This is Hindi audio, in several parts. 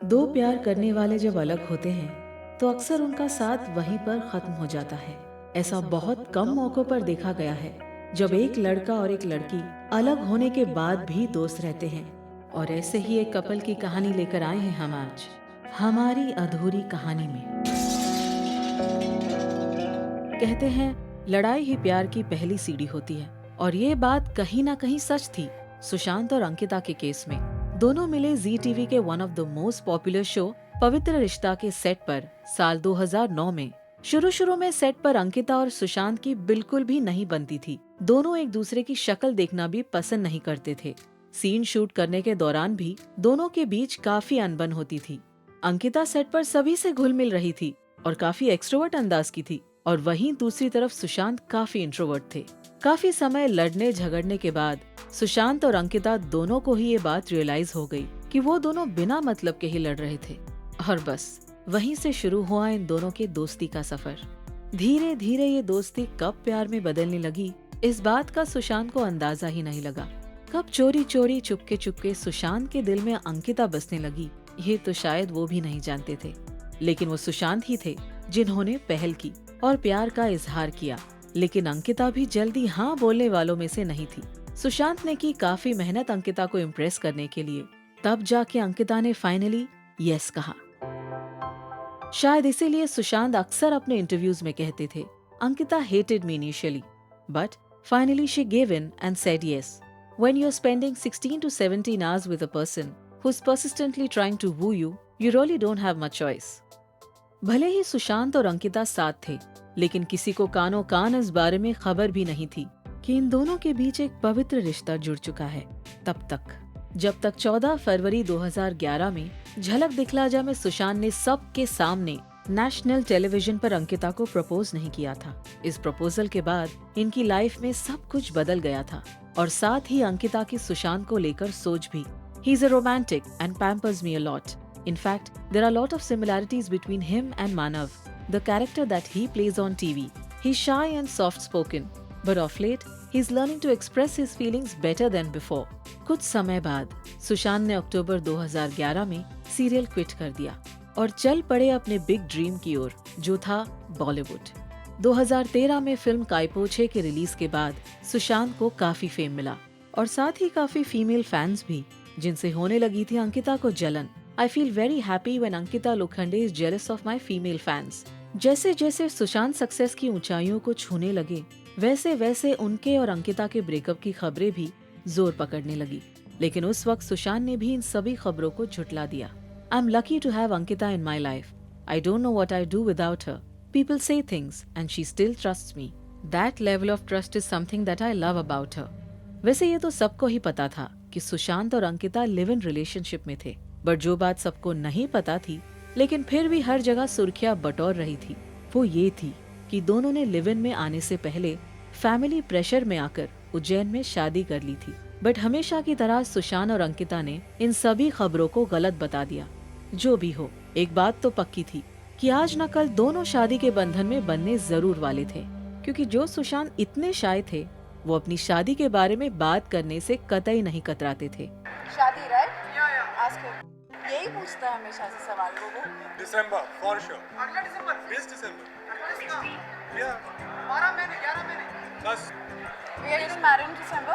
दो प्यार करने वाले जब अलग होते हैं तो अक्सर उनका साथ वहीं पर खत्म हो जाता है। ऐसा बहुत कम मौकों पर देखा गया है जब एक लड़का और एक लड़की अलग होने के बाद भी दोस्त रहते हैं। और ऐसे ही एक कपल की कहानी लेकर आए हैं हम आज हमारी अधूरी कहानी में। कहते हैं लड़ाई ही प्यार की पहली सीढ़ी होती है, और ये बात कहीं ना कहीं सच थी। सुशांत और अंकिता के केस में दोनों मिले जी टीवी के one of the most popular show पवित्र रिश्ता के सेट पर साल 2009 में। शुरू में सेट पर अंकिता और सुशांत की बिल्कुल भी नहीं बनती थी। दोनों एक दूसरे की शक्ल देखना भी पसंद नहीं करते थे। सीन शूट करने के दौरान भी दोनों के बीच काफी अनबन होती थी। अंकिता सेट पर सभी से घुल मिल रही थी और काफी एक्सट्रोवर्ट अंदाज की थी, और वहीं दूसरी तरफ सुशांत काफी इंट्रोवर्ट थे। काफी समय लड़ने झगड़ने के बाद सुशांत और अंकिता दोनों को ही ये बात रियलाइज हो गई कि वो दोनों बिना मतलब के ही लड़ रहे थे। और बस वहीं से शुरू हुआ इन दोनों के दोस्ती का सफर। धीरे धीरे ये दोस्ती कब प्यार में बदलने लगी, इस बात का सुशांत को अंदाजा ही नहीं लगा। कब चोरी चोरी चुपके चुपके सुशांत के दिल में अंकिता बसने लगी, ये तो शायद वो भी नहीं जानते थे। लेकिन वो सुशांत ही थे जिन्होंने पहल की और प्यार का इजहार किया। लेकिन अंकिता भी जल्दी हाँ बोलने वालों में से नहीं थी। सुशांत ने की काफी मेहनत अंकिता को इम्प्रेस करने के लिए, तब जाके अंकिता ने फाइनली यस कहा। शायद इसीलिए सुशांत अक्सर अपने इंटरव्यूज में कहते थे, Ankita hated me initially but finally she give in and said yes. When you're spending 16 to 17 hours with a person who's persistently trying to woo you, you really don't have much choice. भले ही सुशांत और अंकिता साथ थे, लेकिन किसी को कानों कान इस बारे में खबर भी नहीं थी कि इन दोनों के बीच एक पवित्र रिश्ता जुड़ चुका है। तब तक जब तक 14 फरवरी 2011 में झलक दिखला जा में सुशांत ने सबके सामने नेशनल टेलीविजन पर अंकिता को प्रपोज नहीं किया था। इस प्रपोजल के बाद इनकी लाइफ में सब कुछ बदल गया था, और साथ ही अंकिता की सुशांत को लेकर सोच भी। He is a romantic and pampers me a lot. In fact, there are a lot of similarities between him and Manav, the character that he plays on TV. He's shy and soft-spoken, but of late, he's learning to express his feelings better than before. कुछ समय बाद सुशांत ने अक्टूबर 2011 में सीरियल क्विट कर दिया और चल पड़े अपने बिग ड्रीम की ओर, जो था बॉलीवुड। 2013 में फिल्म कायपोछे के रिलीज के बाद सुशांत को काफी फेम मिला, और साथ ही काफी फीमेल फैंस भी, जिनसे होने लगी थी अंकिता को जलन। I feel very happy when Ankita Lokhande is jealous of my female fans. जैसे जैसे सुशांत सक्सेस की ऊंचाइयों को छूने लगे, वैसे वैसे उनके और अंकिता के ब्रेकअप की खबरें भी जोर पकड़ने लगी। लेकिन उस वक्त सुशांत ने भी इन सभी खबरों को झुठला दिया। I'm lucky to have Ankita in my life. I don't know what I'd do without her. People say things and she still trusts me. That level of trust is something that I love about her. वैसे ये तो सबको ही पता था कि सुशांत और अंकिता लिव इन रिलेशनशिप में थे, बट जो बात सबको नहीं पता थी लेकिन फिर भी हर जगह सुर्खियां बटोर रही थी, वो ये थी कि दोनों ने लिव इन में आने से पहले फैमिली प्रेशर में आकर उज्जैन में शादी कर ली थी। बट हमेशा की तरह सुशांत और अंकिता ने इन सभी खबरों को गलत बता दिया। जो भी हो, एक बात तो पक्की थी कि आज न कल दोनों शादी के बंधन में बनने जरूर वाले थे, क्योंकि जो सुशांत इतने शाय थे, वो अपनी शादी के बारे में बात करने से कतई नहीं कतराते थे। शादी राइट? Ask him. यही पूछता है हमेशा से सवाल वो। दिसंबर फॉर श्योर। अगला दिसंबर 20 दिसंबर। या 12 महीने 11 महीने। बस We are getting married in December?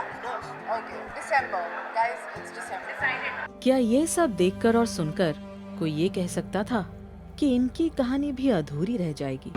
Okay, December. Guys, it's December. Decided. क्या ये सब देखकर और सुनकर कोई ये कह सकता था कि इनकी कहानी भी अधूरी रह जाएगी?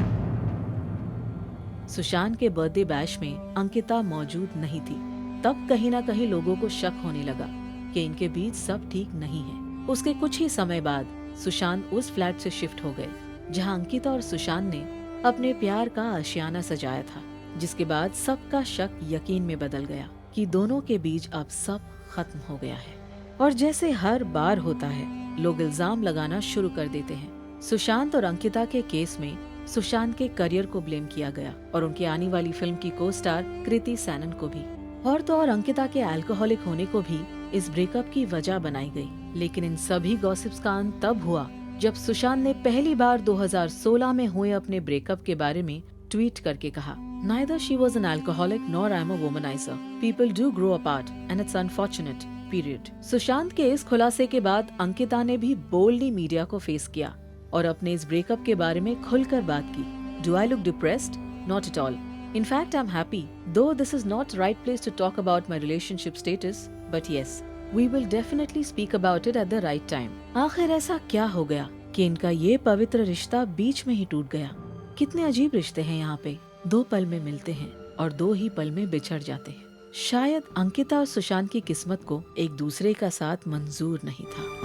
सुशांत के बर्थडे बैश में अंकिता मौजूद नहीं थी। तब कहीं ना कहीं लोगों को शक होने लगा कि इनके बीच सब ठीक नहीं है। उसके कुछ ही समय बाद सुशांत उस फ्लैट से शिफ्ट हो गए जहां अंकिता और सुशांत ने अपने प्यार का आशियाना सजाया था, जिसके बाद सबका शक यकीन में बदल गया कि दोनों के बीच अब सब खत्म हो गया है। और जैसे हर बार होता है, लोग इल्जाम लगाना शुरू कर देते हैं। सुशांत और अंकिता के केस में सुशांत के करियर को ब्लेम किया गया और उनकी आने वाली फिल्म की को स्टार कृति सैनन को भी, और तो और अंकिता के अल्कोहलिक होने को भी इस ब्रेकअप की वजह बनाई गई। लेकिन इन सभी गॉसिप्स का अंत तब हुआ जब सुशांत ने पहली बार 2016 में हुए अपने ब्रेकअप के बारे में ट्वीट करके कहा, Neither she was an alcoholic nor I'm a womanizer. People do grow apart and it's unfortunate. Period. Sushant के इस खुलासे के बाद अंकिता ने भी बोल्डली मीडिया को फेस किया और अपने इस ब्रेकअप के बारे में खुलकर बात की। Do I look depressed? Not at all. In fact, I'm happy. Though this is not right place to talk about my relationship status, but yes, we will definitely speak about it at the right time. आखिर ऐसा क्या हो गया कि इनका ये पवित्र रिश्ता बीच में ही टूट गया? कितने अजीब रिश्ते हैं यहाँ पे। 2 पल में मिलते हैं और 2 ही पल में बिछड़ जाते हैं। शायद अंकिता और सुशांत की किस्मत को एक दूसरे का साथ मंजूर नहीं था।